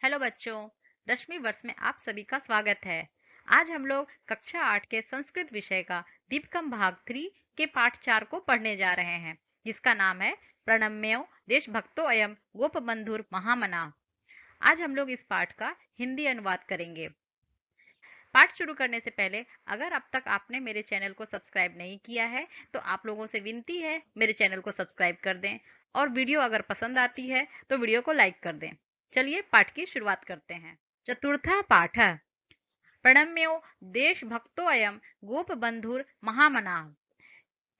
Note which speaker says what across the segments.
Speaker 1: Hello बच्चों, रश्मि वर्ष में आप सभी का स्वागत है। आज हम लोग कक्षा 8 के संस्कृत विषय का दीपकम भाग 3 के पाठ 4 को पढ़ने जा रहे हैं, जिसका नाम है प्रणम्यो देशभक्तो अयम गोपबंधुर महामना। आज हम लोग इस पाठ का हिंदी अनुवाद करेंगे। पाठ शुरू करने से पहले अगर अब तक आपने मेरे चैनल को सब्सक्राइब नहीं किया है तो आप लोगों से विनती है मेरे चैनल को सब्सक्राइब कर दें और वीडियो अगर पसंद आती है तो वीडियो को लाइक कर दें। चलिए पाठ की शुरुआत करते हैं। चतुर्था पाठ। प्रणम्यो देशभक्तो अयम गोपबंधुर महामना।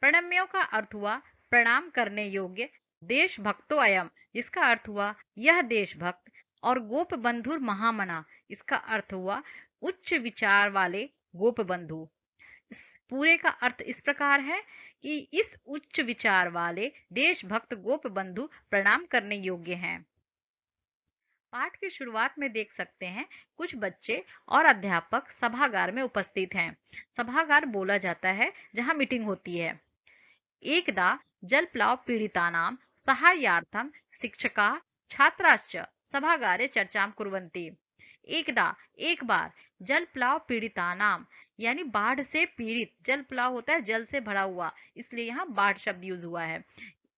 Speaker 1: प्रणम्यो का अर्थ हुआ प्रणाम करने योग्य, देशभक्तो अयम जिसका अर्थ हुआ यह देशभक्त, और गोपबंधुर महामना इसका अर्थ हुआ उच्च विचार वाले गोपबंधु। इस पूरे का अर्थ इस प्रकार है कि इस उच्च विचार वाले देशभक्त गोपबंधु प्रणाम करने योग्य हैं। पाठ की शुरुआत में देख सकते हैं कुछ बच्चे और अध्यापक सभागार में उपस्थित हैं। सभागार बोला जाता है जहां मीटिंग होती है। एकदा जलप्लाव पीडितानां साहाय्यार्थं शिक्षकाः छात्राश्च सभागारे चर्चां कुर्वन्ति। एकदा एक बार, जलप्लाव पीड़ितानाम यानी बाढ़ से पीड़ित, जलप्लाव होता है जल से भरा हुआ, इसलिए यहाँ बाढ़ शब्द यूज हुआ है।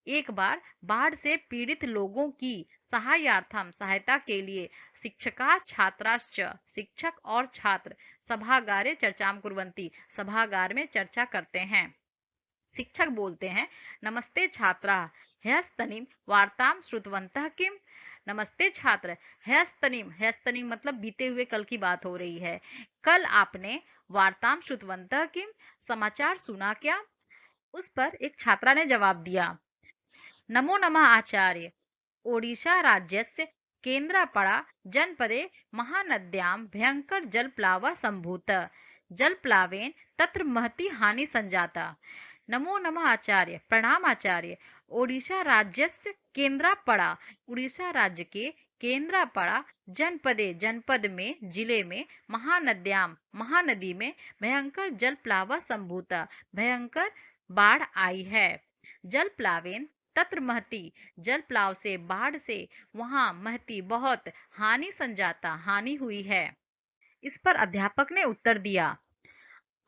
Speaker 1: एक बार बाढ़ से पीड़ित लोगों की सहाय्यार्थम सहायता के लिए शिक्षका छात्राश्च शिक्षक और छात्र सभागारे चर्चां कुर्वन्ति सभागार में चर्चा करते हैं। शिक्षक बोलते हैं, नमस्ते छात्रा ह्यस्तनीम वार्ताम श्रुतवन्तः किम। नमस्ते छात्र, ह्यस्तनीम मतलब बीते हुए कल की बात हो रही है। कल आपने वार्ताम श्रुतवन्तः किम समाचार सुना क्या? उस पर एक छात्रा ने जवाब दिया, नमो नमः आचार्य, ओडिशा राज्यस्य केन्द्रापड़ा जनपदे महानद्यां भयंकर जलप्लावः सम्भूतः। जलप्लावेन तत्र महती हानि संजाता। नमो नमः आचार्य, प्रणाम आचार्य। ओडिशा राज्यस्य केन्द्रापड़ा, उड़ीसा राज्य के केन्द्रापड़ा जनपदे जनपद में जिले में महानद्याम महानदी में भयंकर जलप्लावः सम्भूतः भयंकर बाढ़ आई है। जलप्लावेन तत्र महती जलप्लाव से बाढ़ से वहां महती बहुत हानि संजाता हानि हुई है। इस पर अध्यापक ने उत्तर दिया,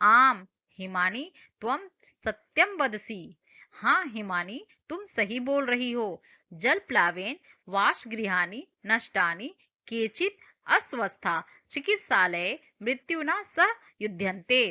Speaker 1: आम हिमानी त्वम सत्यम वदसी। हाँ हिमानी, तुम सही बोल रही हो। जलप्लावेन वासगृहाणि नष्टानि केचित् अस्वस्था चिकित्सालये मृत्युना सह युध्यन्ते।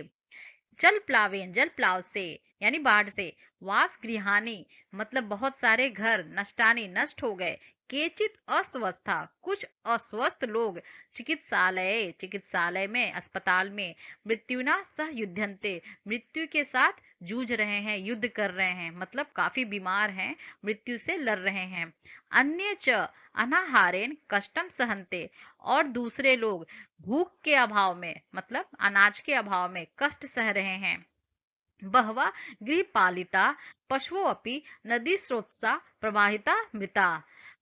Speaker 1: जलप्लावेन जलप्लाव से यानी बाढ़ से, वास गृहानी मतलब बहुत सारे घर, नष्टानी नष्ट हो गए, केचित अस्वस्था कुछ अस्वस्थ लोग, चिकित्सालय में अस्पताल में, मृत्युना सह युध्यन्ते मृत्यु के साथ जूझ रहे हैं, युद्ध कर रहे हैं, मतलब काफी बीमार हैं, मृत्यु से लड़ रहे हैं। अन्य च अनाहारेण कष्टम सहन्ते, और दूसरे लोग भूख के अभाव में मतलब अनाज के अभाव में कष्ट सह रहे हैं। बहवा गृहपालिता पशुओं अपि नदी स्रोतसा प्रवाहिता मृता।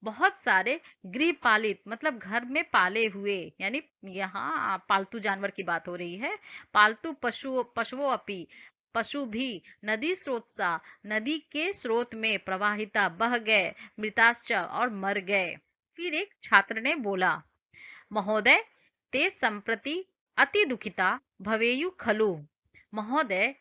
Speaker 1: बहुत सारे गृहपालित मतलब घर में पाले हुए, यानी यहाँ पालतू जानवर की बात हो रही है। पालतू पशुओं अपि पशु भी नदी स्रोतसा नदी के स्रोत में प्रवाहिता बह गए, मृताश्च और मर गए। फिर एक छात्र ने बोला, महोदय ते संप्रति अति दुखिता भवेयु खलु। महोदय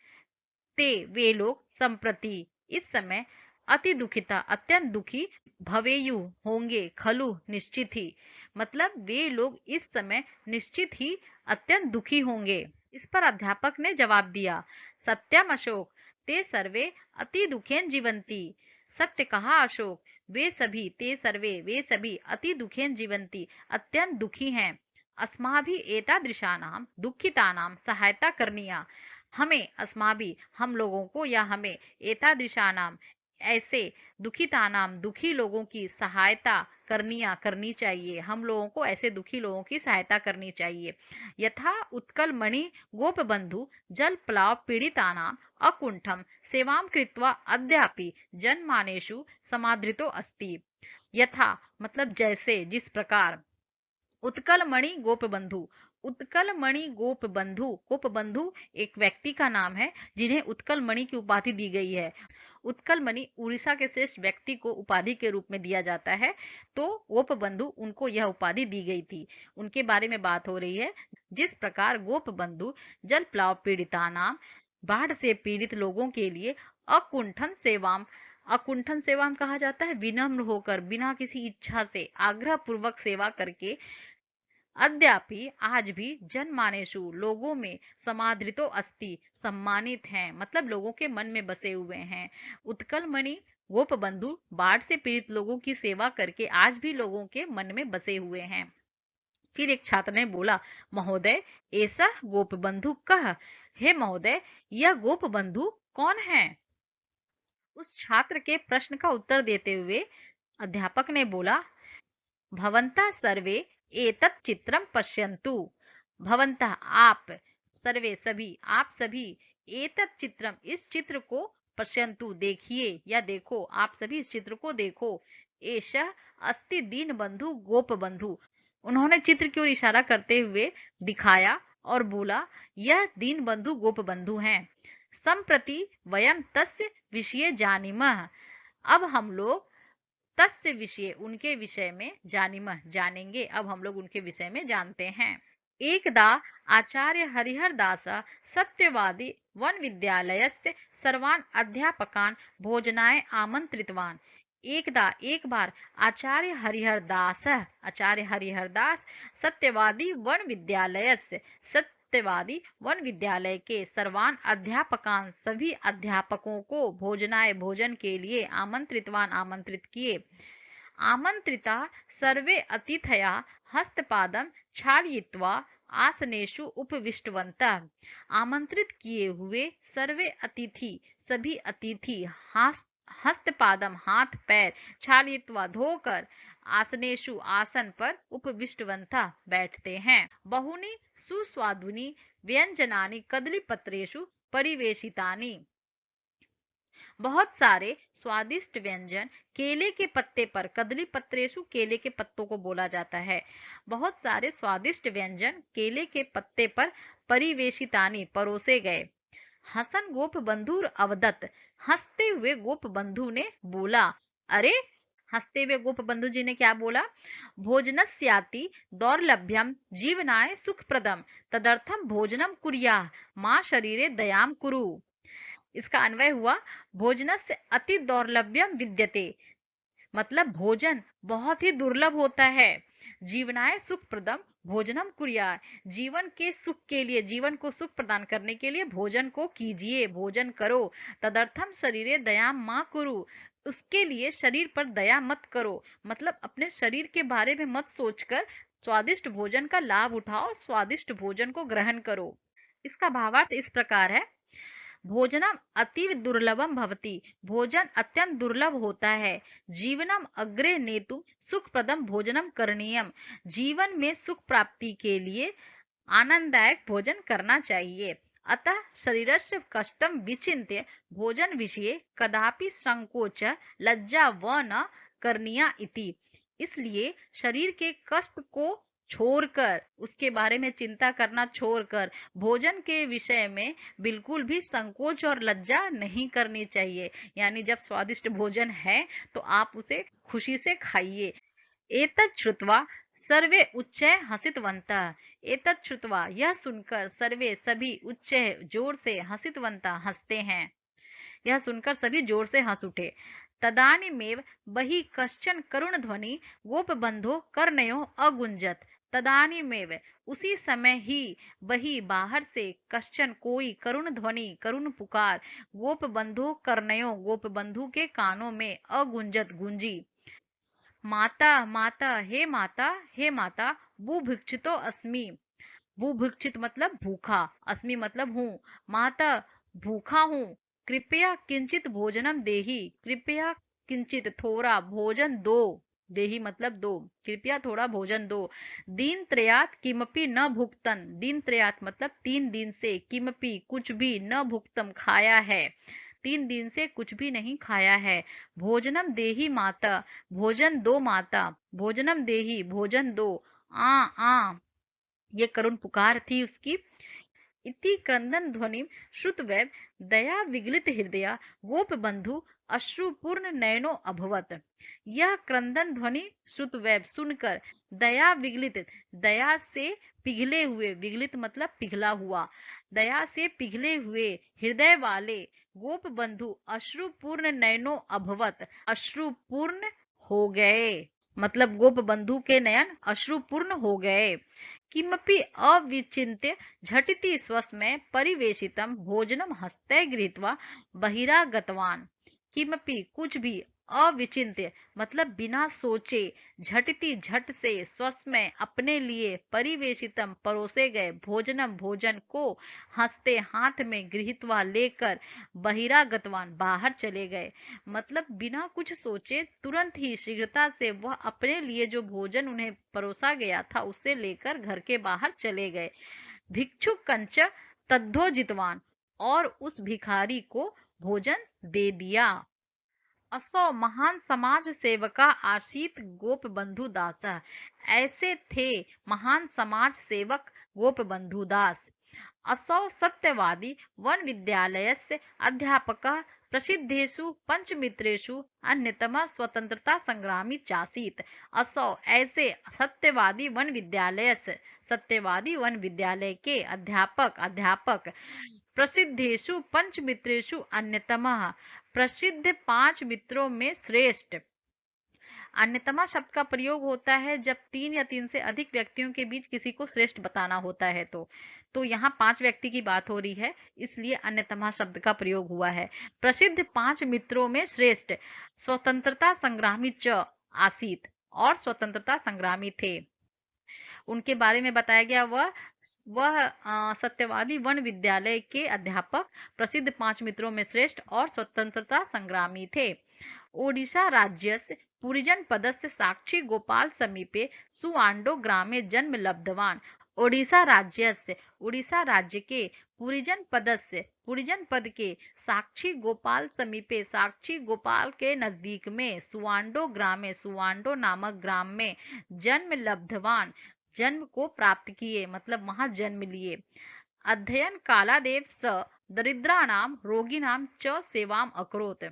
Speaker 1: ते वे लोग संप्रति इस समय अति दुखिता अत्यंत दुखी भवेयु होंगे, खलु निश्चित ही, मतलब वे लोग इस समय निश्चित ही अत्यंत दुखी होंगे। इस पर अध्यापक ने जवाब दिया, सत्यम अशोक, ते सर्वे अति दुखेन जीवंती। सत्य कहा अशोक, वे सभी अति दुखेन जीवंती अत्यंत दुखी हैं। अस्माभि एतादृशानां दुखितानां सहायता करनीया। हमें अस्माभि हम लोगों को या हमें एतादृशानाम ऐसे दुखितानाम दुखी लोगों की सहायता करनी चाहिए। हम लोगों को ऐसे दुखी लोगों की सहायता करनी चाहिए। यथा उत्कल मणि गोपबंधु जलप्लाव पीड़ितानाम अकुंठम सेवां कृत्वा अद्यापि जनमानेषु समादृतो अस्ति। यथा मतलब जैसे, जिस प्रकार, उत्कल मणि गोपबंधु, उत्कल मणि गोपबंधु, गोपबंधु एक व्यक्ति का नाम है जिन्हें उत्कल मणि की उपाधि दी गई है। उत्कलमणि उड़ीसा के श्रेष्ठ व्यक्ति को उपाधि के रूप में दिया जाता है, तो गोपबंधु उनको यह उपाधि दी गई थी। उनके बारे में बात हो रही है। जिस प्रकार गोपबंधु जल प्लाव पीड़ितानाम, बाढ़ से पीड़ित लोगों के लिए अकुंठन सेवाम कहा जाता है, विनम्र होकर बिना किसी इच्छा से आग्रह पूर्वक सेवा करके अद्यापि आज भी जनमानसु लोगों में समादृतो अस्ति, सम्मानित हैं, मतलब लोगों के मन में बसे हुए हैं। उत्कलमणि गोपबंधु बाढ़ से पीड़ित लोगों की सेवा करके आज भी लोगों के मन में बसे हुए हैं। फिर एक छात्र ने बोला, महोदय ऐसा गोपबंधु कह, हे महोदय यह गोपबंधु कौन है? उस छात्र के प्रश्न का उत्तर देते हुए अध्यापक ने बोला, भवन्तः सर्वे एतत् चित्रम पश्यन्तु। भवन्तः आप, सर्वे सभी, आप सभी, एतत् चित्रम इस चित्र को, पश्यन्तु देखिए या देखो, आप सभी इस चित्र को देखो। एषः अस्ति दीनबंधु गोपबंधु। उन्होंने चित्र की ओर इशारा करते हुए दिखाया और बोला, यह दीनबंधु गोपबंधु हैं। संप्रति वयम तस्य विषये जानीमः। अब हम लोग तस्य विषय, उनके विषय में, जानीमः जानेंगे, अब हम लोग उनके विषय में जानते हैं। एकदा आचार्य हरिहर दास सत्यवादी वन विद्यालयस्य सर्वान् अध्यापकान् भोजनाय आमंत्रितवान्। एकदा एक बार आचार्य हरिहर दास सत्यवादी वन विद्यालयस्य, सत्यवादी वन विद्यालय के सर्वान अध्यापकान सभी अध्यापकों को भोजनाय भोजन के लिए आमंत्रितवान आमंत्रित किए। आमंत्रिता सर्वे अतिथया हस्तपादम क्षालयित्वा आसनेषु उपविष्टवन्तः। आमंत्रित किए हुए सर्वे अतिथि, सभी अतिथि, हस्तपादम हाथ पैर, क्षालयित्वा धोकर, आसनेषु आसन पर, उपविष्टवन्तः बैठते हैं। बहुनी सुस्वादुनी व्यंजनानि कदलीपत्रेषु परिवेशितानि। बहुत सारे स्वादिष्ट व्यंजन केले के पत्ते पर, कदली पत्रेशु केले के पत्तों को बोला जाता है, बहुत सारे स्वादिष्ट व्यंजन केले के पत्ते पर परिवेशितानी परोसे गए। हसन गोपबंधु अवदत, हंसते हुए गोपबंधु ने बोला, अरे, हंसते हुए गोपबंधु जी ने क्या बोला? भोजनस्याति दौर्लभ्यम जीवनाय सुखप्रदम तदर्थम भोजनम कुर्याः मां शरीरे दयाम कुरु। इसका अन्वय हुआ, भोजनस्य अति दौर्लभ्यम विद्यते, मतलब भोजन बहुत ही दुर्लभ होता है। जीवनाय सुख प्रदम भोजनम कुर्या, जीवन के सुख के लिए, जीवन को सुख प्रदान करने के लिए भोजन को कीजिए, भोजन करो। तदर्थम शरीरे दया मां कुरु, उसके लिए शरीर पर दया मत करो, मतलब अपने शरीर के बारे में मत सोचकर स्वादिष्ट भोजन का लाभ उठाओ, स्वादिष्ट भोजन को ग्रहण करो। इसका भावार्थ इस प्रकार है, भोजनम अतीव दुर्लभम भवति, भोजन अत्यंत दुर्लभ होता है। जीवनम अग्रे नेतु सुखप्रदम भोजनम करणीयम, जीवन में सुख प्राप्ति के लिए आनंददायक भोजन करना चाहिए। अतः शरीरस्य कष्टम विचिन्त्य भोजन विषये कदापि संकोच लज्जा व न करणीया इति। इसलिए शरीर के कष्ट को छोड़कर, उसके बारे में चिंता करना छोड़कर, भोजन के विषय में बिल्कुल भी संकोच और लज्जा नहीं करनी चाहिए। यानी जब स्वादिष्ट भोजन है तो आप उसे खुशी से खाइए। एतत् श्रुत्वा सर्वे उच्चैः हसितवन्तः। एतत् श्रुत्वा, यह सुनकर, सर्वे सभी, उच्चैः जोर से, हसितवन्तः हंसते हैं, यह सुनकर सभी जोर से हंस उठे। तदानीमेव बहि कश्चन करुण ध्वनि गोपबंधो कर्णयो अगुंजत। तदानीमेव, उसी समय ही, बही बाहर से, कश्चन कोई, करुण ध्वनि करुण पुकार, गोपबंधो कर्णयो गोपबंधु के कानों में, अगुंजत गूंजी। माता माता, हे माता, हे माता, बुभुक्षितो अस्मि। बुभुक्षित मतलब भूखा, अस्मि मतलब हूँ, माता भूखा हूँ, कृपया किंचित भोजनम देही, कृपया किंचित थोड़ा भोजन दो, देही मतलब दो, कृपया थोड़ा भोजन दो। दिन त्रयात किमपि न भुक्तन, दिन त्रयात मतलब 3 दिन से, किमपि कुछ भी, न भुक्तम खाया है, 3 दिन से कुछ भी नहीं खाया है। भोजनम देही माता, भोजन दो माता, भोजनम देही भोजन दो। आ ये करुण पुकार थी उसकी। इति क्रंदन ध्वनि श्रुतवैव दया विगलित हृदय गोप बंधु अश्रुपूर्ण नयनो अभवत। यह क्रंदन ध्वनि श्रुतवैव सुनकर दया विगलित, दया से पिघले हुए, विगलित मतलब पिघला हुआ, दया से पिघले हुए हृदय वाले गोप बंधु अश्रुपूर्ण नयनो अभवत, अश्रुपूर्ण हो गए, मतलब गोप बंधु के नयन अश्रुपूर्ण हो गए। किमपि अविचिन्त्य झटिति स्वस्मय परिवेशितं भोजनं हस्ते गृहीत्वा बहिरागतवान्। किमपि कुछ भी, अविचिन्त्य मतलब बिना सोचे, झटिति झट से, स्वस्मय अपने लिए, परिवेशितम परोसे गए, भोजनम भोजन को, हंसते हाथ में, गृहीत्वा लेकर, बहिरागतवान बाहर चले गए। मतलब बिना कुछ सोचे तुरंत ही शीघ्रता से वह अपने लिए जो भोजन उन्हें परोसा गया था उसे लेकर घर के बाहर चले गए। भिक्षु कंच तद्धोजितवान, और उस भिखारी को भोजन दे दिया। असौ महान समाज सेवका आसीत गोप बंधु दास। ऐसे थे महान समाज सेवक गोप बंधु दास। असौ सत्यवादी वन विद्यालयस्य अध्यापकः प्रसिद्धेषु पंचमित्रेषु अन्यतमः स्वतंत्रता संग्रामी चासीत। असौ ऐसे सत्यवादी वन विद्यालयस्य, सत्यवादी वन विद्यालय के अध्यापक प्रसिद्धेषु पंचमित्रेषु अन्यतमः, प्रसिद्ध 5 मित्रों में श्रेष्ठ। अन्यतमा शब्द का प्रयोग होता है जब 3 या 3 से अधिक व्यक्तियों के बीच किसी को श्रेष्ठ बताना होता है। तो यहाँ 5 व्यक्ति की बात हो रही है, इसलिए अन्यतमा शब्द का प्रयोग हुआ है। प्रसिद्ध 5 मित्रों में श्रेष्ठ, स्वतंत्रता संग्रामी च आसीत, और स्वतंत्रता संग्रामी थे। उनके बारे में बताया गया, वह सत्यवादी वन विद्यालय के अध्यापक, प्रसिद्ध 5 मित्रों में श्रेष्ठ और स्वतंत्रता संग्रामी थे। ओडिशा राज्यस्य पुरीजनपदस्य साक्षी गोपाल समीपे सुआंडो ग्रामे जन्म लब्धवान। ओडिशा राज्यस्य, उड़ीसा राज्य के, पुरीजनपदस्य पुरीजनपद के, साक्षी गोपाल समीपे साक्षी गोपाल के नजदीक में, सुआंडो ग्रामे सुआंडो नामक ग्राम में, जन्म लब्धवान जन्म को प्राप्त किए, मतलब वहां जन्म लिए। अध्ययन कालादेव स दरिद्राणाम रोगिणाम च सेवाम अकरोत।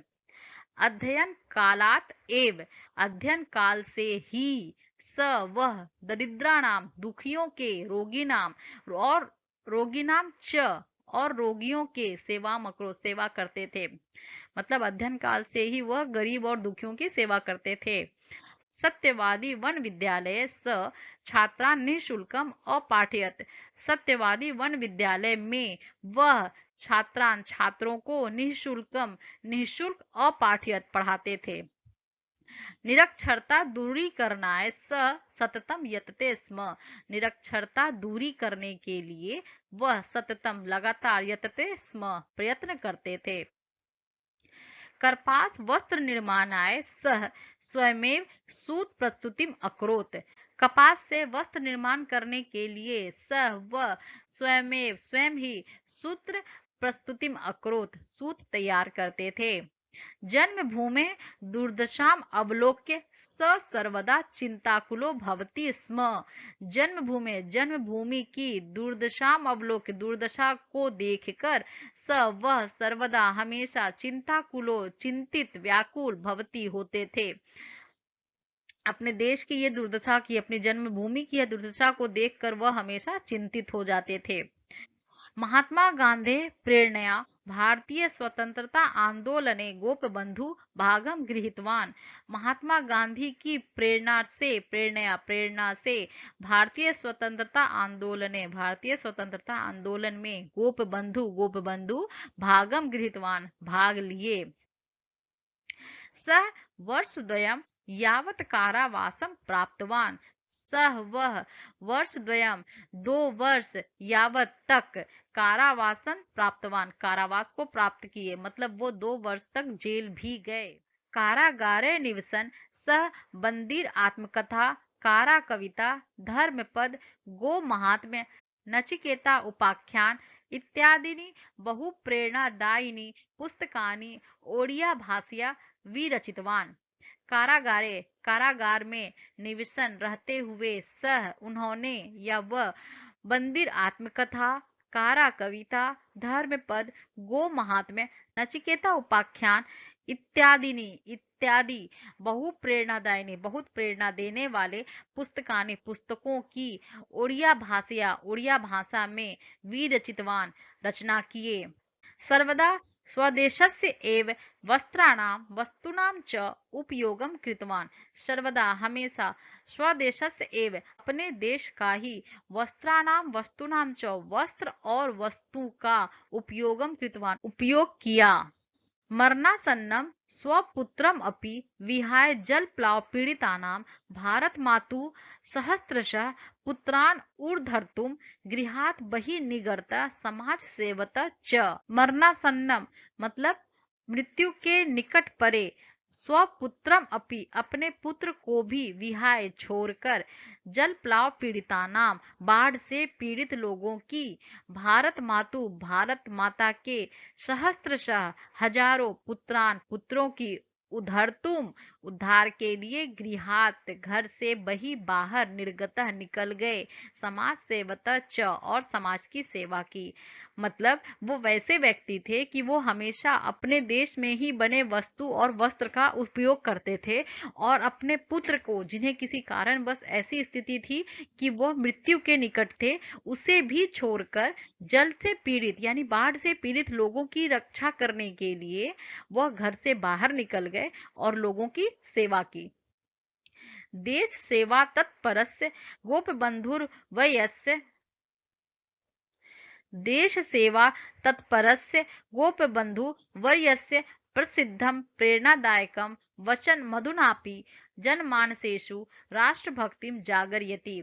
Speaker 1: अध्ययन कालात एव, अध्ययन काल से ही, स वह, दरिद्राणाम दुखियों के, रोगिनाम और रोगिनाम च और रोगियों के, सेवा मकरो सेवा करते थे। मतलब अध्ययन काल से ही वह गरीब और दुखियों की सेवा करते थे। सत्यवादी वन विद्यालय स छात्रान निःशुल्कम अपाठयत। सत्यवादी वन विद्यालय में वह छात्रान छात्रों को निःशुल्कम निःशुल्क अपाठयत पढ़ाते थे। निरक्षरता दूरी करनाय स सततम यतते स्म। निरक्षरता दूरी करने के लिए वह सततम लगातार यतते स्म प्रयत्न करते थे। कर्पास वस्त्र निर्माणाय सह स्वयमेव सूत प्रस्तुतिम अकरोत। कपास से वस्त्र निर्माण करने के लिए सह वह स्वयमेव स्वयं ही सूत्र प्रस्तुतिम अकरोत सूत तैयार करते थे। जन्मभूमे दुर्दशाम अवलोक्य स सर्वदा चिंताकुलो भवति स्म। जन्मभूमि की दुर्दशाम अवलोक्य दुर्दशा को देखकर स वह सर्वदा हमेशा चिंताकुलो चिंतित व्याकुल भवति होते थे। अपने देश की ये दुर्दशा की, अपनी जन्मभूमि की यह दुर्दशा को देखकर वह हमेशा चिंतित हो जाते थे। महात्मा गांधी प्रेरणया भारतीय स्वतंत्रता आंदोलने गोपबंधु भागम गृहीतवान। महात्मा गांधी की प्रेरणा से भारतीय स्वतंत्रता आंदोलन में गोपबंधु भागम गृहीतवान भाग लिए। सह वर्षद्वयं यावत् कारावासं प्राप्तवान। सह वह वर्षद्वयं 2 वर्ष यावत तक कारावासन प्राप्तवान कारावास को प्राप्त किए, मतलब वो 2 वर्ष तक जेल भी गए। कारागारे निवसन सह बंदीर आत्मकथा कारा कविता धर्मपद गो महात्म्य नचिकेता उपाख्यान इत्यादि बहु प्रेरणादायिनी पुस्तकानि ओडिया भाषया विरचितवान। कारागार में निवसन रहते हुए सह उन्होंने या वह बंदिर आत्मकथा कारा कविता, धर्म पद, गो महात्म्य, नचिकेता उपाख्यान इत्यादि बहुत प्रेरणा देने वाले पुस्तकों की ओडिया भाषा में विरचितवान रचना किए। सर्वदा स्वदेशस्य एव वस्तूनां च उपयोगं कृतवान। सर्वदा हमेशा स्वदेशस्य एव अपने देश का ही वस्तूनां च वस्त्र और वस्तु का उपयोग किया। मरणासन्नं स्वपुत्रम् अपि विहाय जलप्लाव पीडितानां भारतमातुः सहस्रशः पुत्रान् उद्धर्तुं गृहात् बहिः निर्गतः समाजसेवतः च। मरणासन्नं मतलब मृत्यु के निकट पड़े, स्वपुत्रम अपि अपने पुत्र को भी विहाय छोड़कर, जलप्लाव पीड़ितानाम बाढ़ से पीड़ित लोगों की, भारत माता के सहस्त्रशः हजारों पुत्रों की उद्धार के लिए गृहात घर से बही बाहर निर्गतः निकल गए, समाज सेवतः च और समाज की सेवा की। मतलब वो वैसे व्यक्ति थे कि वो हमेशा अपने देश में ही बने वस्तु और वस्त्र का उपयोग करते थे और अपने पुत्र को, जिन्हें किसी कारण बस ऐसी स्थिति थी कि वो मृत्यु के निकट थे, उसे भी छोड़कर जल से पीड़ित यानी बाढ़ से पीड़ित लोगों की रक्षा करने के लिए वह घर से बाहर निकल गए और लोगों की सेवा की। देश सेवा तत्परस्य गोपबंधुर्वयस्य देश सेवा तत्परस्य गोपबंधुवर्यस्य प्रसिद्धं प्रेरणादायकं वचन मधुनापि जनमानसेषु राष्ट्रभक्तिं जागरयति।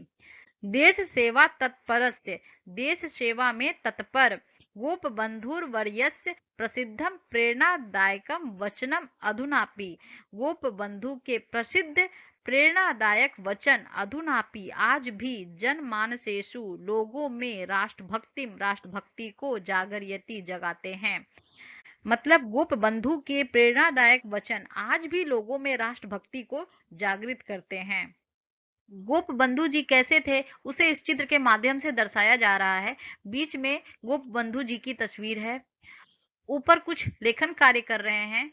Speaker 1: देश सेवा तत्परस्य, देश सेवा में तत्पर, गोपबंधुर्वर्यस्य प्रसिद्धं प्रेरणादायकं वचनम अधुनापि, गोपबंधु के प्रसिद्ध प्रेरणादायक वचन अधुनापि आज भी जनमानसेषु लोगों में राष्ट्रभक्ति को जागरयति जगाते हैं। मतलब गोपबंधु के प्रेरणादायक वचन आज भी लोगों में राष्ट्रभक्ति को जागृत करते हैं। गोपबंधु जी कैसे थे उसे इस चित्र के माध्यम से दर्शाया जा रहा है। बीच में गोपबंधु जी की तस्वीर है, ऊपर कुछ लेखन कार्य कर रहे हैं।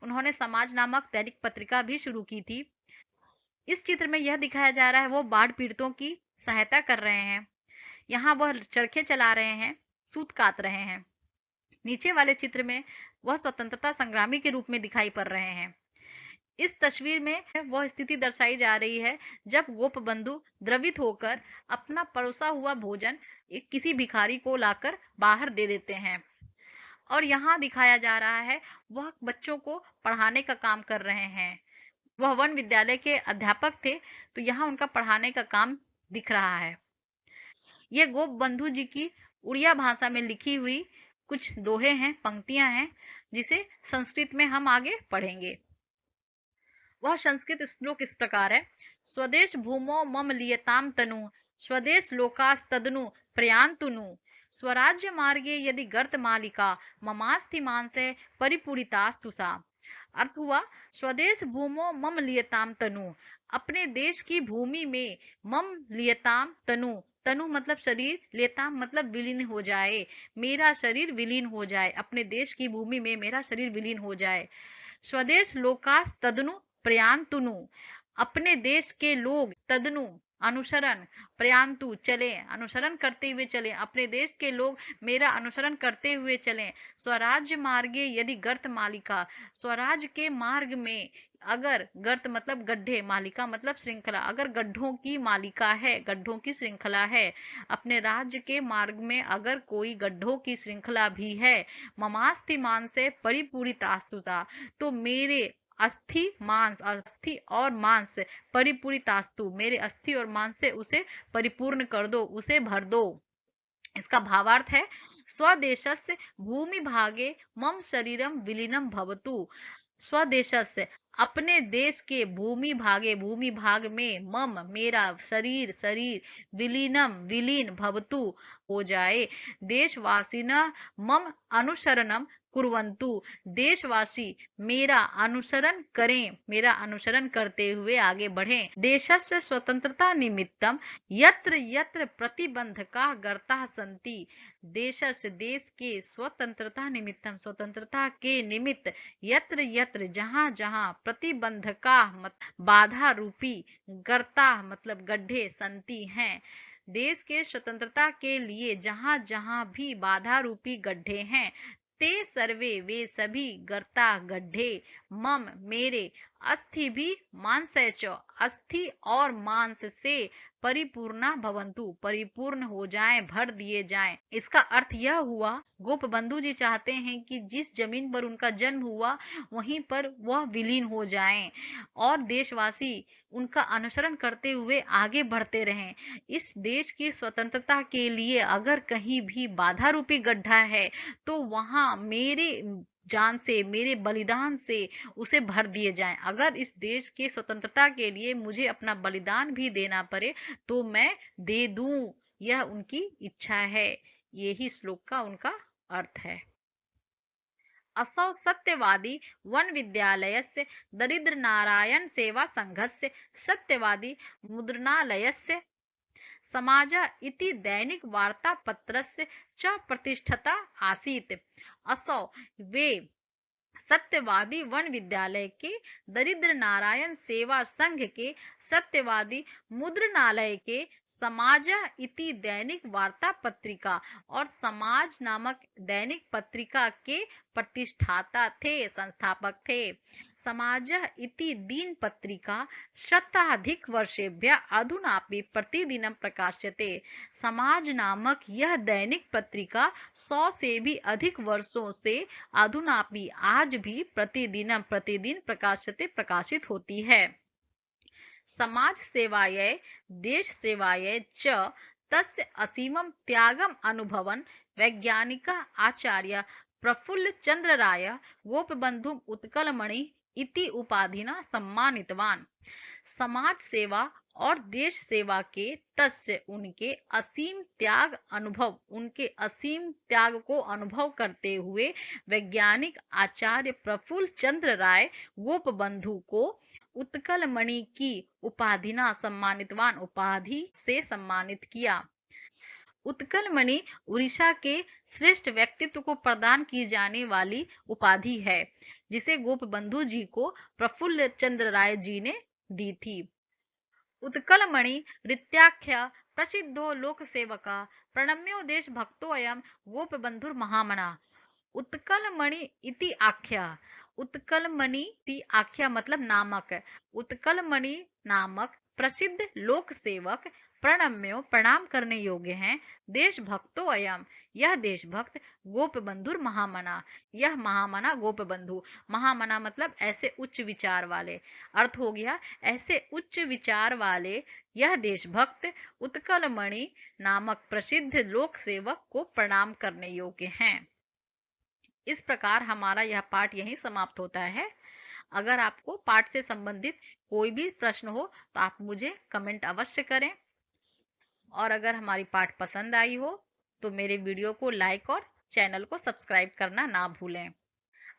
Speaker 1: उन्होंने समाज नामक दैनिक पत्रिका भी शुरू की थी। इस चित्र में यह दिखाया जा रहा है वो बाढ़ पीड़ितों की सहायता कर रहे हैं। यहाँ वह चरखे चला रहे हैं, सूत कात रहे हैं। नीचे वाले चित्र में वह स्वतंत्रता संग्रामी के रूप में दिखाई पड़ रहे हैं। इस तस्वीर में वह स्थिति दर्शाई जा रही है जब गोपबंधु द्रवित होकर अपना परोसा हुआ भोजन किसी भिखारी को लाकर बाहर दे देते हैं। और यहाँ दिखाया जा रहा है वह बच्चों को पढ़ाने का काम कर रहे हैं। वह वन विद्यालय के अध्यापक थे, तो यहाँ उनका पढ़ाने का काम दिख रहा है। ये गोपबंधु जी की उड़िया भाषा में लिखी हुई कुछ दोहे हैं, पंक्तियां हैं, जिसे संस्कृत में हम आगे पढ़ेंगे। वह संस्कृत श्लोक इस प्रकार है। स्वदेश भूमो मम लियताम तनु, स्वदेश लोकास्तदनु प्रयान्तुनु, स्वराज्य मार्गे यदि गर्त मालिका, ममास्ति मानसे परिपूरितास्तु सा। अर्थ हुआ, स्वदेश भूमो मम लियताम तनु, अपने देश की भूमि में, मम लियताम तनु, तनु मतलब शरीर, लेताम मतलब विलीन हो जाए, मेरा शरीर विलीन हो जाए, अपने देश की भूमि में मेरा शरीर विलीन हो जाए। स्वदेश लोकास तदनु प्रयान्तुनु, अपने देश के लोग, तदनु अनुसरण, प्रयान्तु चले, अनुसरण करते हुए चले, अपने देश के लोग मेरा अनुसरण करते हुए चलें। स्वराज्य मार्गे यदि गर्त मालिका, स्वराज के मार्ग में अगर, गर्त मतलब गड्ढे, मालिका मतलब श्रृंखला, अगर गड्ढों की मालिका है, गड्ढों की श्रृंखला है, अपने राज्य के मार्ग में अगर कोई गड्ढों की श्रृंखला भी है, ममास्ति मान से परिपूरित आस्तुजा, तो मेरे अस्थि और मांस परिपूरितास्तु, मेरे अस्थि और मांस से उसे परिपूर्ण कर दो, उसे भर दो। इसका भावार्थ है, स्वदेशस्य भूमि भागे मम शरीरम विलीनम भवतु, स्वदेशस्य अपने देश के भूमि भाग में, मम मेरा शरीर विलीन भवतु हो जाए, देशवासिन मम अनुसरणम कुर्वन्तु, देशवासी मेरा अनुसरण करें, मेरा अनुसरण करते हुए आगे बढ़ें। देशस्य स्वतंत्रता निमित्तम यत्र यत्र प्रतिबंधकाः गर्ताः सन्ति, देशस्य देश के स्वतंत्रता निमित्तम स्वतंत्रता के निमित्त यत्र यत्र जहाँ जहाँ प्रतिबंधकाः बाधा रूपी, गर्ता मतलब गड्ढे, संति हैं, देश के स्वतंत्रता के लिए जहाँ जहाँ भी बाधा रूपी गड्ढे हैं, ते सर्वे वे सभी गर्ता गड्ढे, मम मेरे, अस्थि भी मांसच अस्थि और मांस से परिपूर्णा भवंतु परिपूर्ण हो जाएं, भर दिए जाएं। इसका अर्थ यह हुआ, गोप बंधु जी चाहते हैं कि जिस जमीन पर उनका जन्म हुआ वहीं पर वह विलीन हो जाएं और देशवासी उनका अनुसरण करते हुए आगे बढ़ते रहें। इस देश की स्वतंत्रता के लिए अगर कहीं भी बाधा रूपी गड्ढा है तो वहां मेरे जान से, मेरे बलिदान से उसे भर दिए जाएं। अगर इस देश के स्वतंत्रता के लिए मुझे अपना बलिदान भी देना पड़े तो मैं दे दूं, यह उनकी इच्छा है। यही श्लोक का उनका अर्थ है। असौ सत्यवादी वन विद्यालयस्य दरिद्र नारायण सेवा संघस्य सत्यवादी मुद्रणालयस्य समाज इति दैनिक वार्ता पत्रस्य च प्रतिष्ठता आसीत्। असौ वे सत्यवादी वन विद्यालय के, दरिद्र नारायण सेवा संघ के, सत्यवादी मुद्रणालय के, समाज इति दैनिक वार्ता पत्रिका और समाज नामक दैनिक पत्रिका के प्रतिष्ठाता थे, संस्थापक थे। समाज इति दीन पत्रिका शताधिक वर्षेभ्य अधुनापि प्रतिदिनं प्रकाश्यते। समाज नामक यह दैनिक पत्रिका 100 से भी अधिक वर्षों से अधुनापि आज भी प्रतिदिन प्रकाश्यते प्रकाशित होती है। समाज सेवायै देश सेवायै च तस्य असीमं त्यागम अनुभवन् वैज्ञानिकः आचार्य प्रफुल्ल चंद्र राय गोपबंधु उत्कलमणि इति उपाधिना सम्मानितवान्। समाज सेवा और देश सेवा के तस्य उनके असीम त्याग को अनुभव करते हुए वैज्ञानिक आचार्य प्रफुल्ल चंद्र राय गोपबंधु को उत्कलमणि की उपाधिना सम्मानितवान, उपाधि से सम्मानित किया। उत्कलमणि उड़ीसा के श्रेष्ठ व्यक्तित्व को प्रदान की जाने वाली उपाधि है जिसे गोपबंधु जी को प्रफुल्ल चंद्र राय जी ने दी थी। उत्कलमणि रीत्याख्य प्रसिद्धो लोक सेवका प्रणम्यो देश भक्तो अयम गोपबंधुर महामना। उत्कलमणि इति आख्या, उत्कलमणि इति आख्या मतलब नामक, उत्कलमणि नामक प्रसिद्ध लोक सेवक प्रणम्यो प्रणाम करने योग्य हैं, देशभक्तो अयम यह देशभक्त, गोपबंधुर महामना यह महामना गोपबंधु, महामना मतलब ऐसे उच्च विचार वाले, अर्थ हो गया ऐसे उच्च विचार वाले यह देशभक्त उत्कलमणि नामक प्रसिद्ध लोक सेवक को प्रणाम करने योग्य हैं। इस प्रकार हमारा यह पाठ यहीं समाप्त होता है। अगर आपको पाठ से संबंधित कोई भी प्रश्न हो तो आप मुझे कमेंट अवश्य करें और अगर हमारी पाठ पसंद आई हो तो मेरे वीडियो को लाइक और चैनल को सब्सक्राइब करना ना भूलें।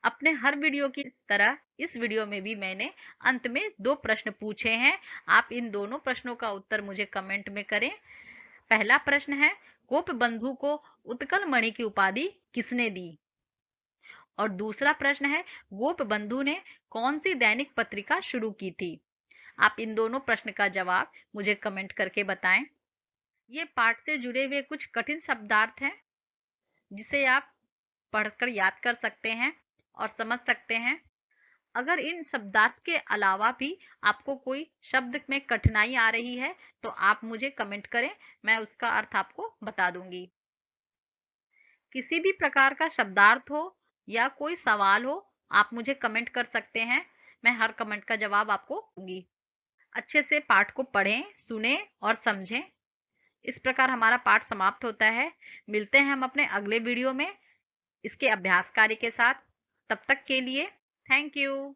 Speaker 1: अपने हर वीडियो की तरह इस वीडियो में भी मैंने अंत में 2 प्रश्न पूछे हैं। आप इन दोनों प्रश्नों का उत्तर मुझे कमेंट में करें। पहला प्रश्न है, गोपबंधु को उत्कलमणि की उपाधि किसने दी? और दूसरा प्रश्न है, गोपबंधु ने कौन सी दैनिक पत्रिका शुरू की थी? आप इन दोनों प्रश्न का जवाब मुझे कमेंट करके बताएं। ये पाठ से जुड़े हुए कुछ कठिन शब्दार्थ हैं जिसे आप पढ़कर याद कर सकते हैं और समझ सकते हैं। अगर इन शब्दार्थ के अलावा भी आपको कोई शब्द में कठिनाई आ रही है तो आप मुझे कमेंट करें, मैं उसका अर्थ आपको बता दूंगी। किसी भी प्रकार का शब्दार्थ हो या कोई सवाल हो आप मुझे कमेंट कर सकते हैं, मैं हर कमेंट का जवाब आपको दूंगी। अच्छे से पाठ को पढ़ें, सुने और समझें। इस प्रकार हमारा पाठ समाप्त होता है। मिलते हैं हम अपने अगले वीडियो में इसके अभ्यास कार्य के साथ। तब तक के लिए थैंक यू।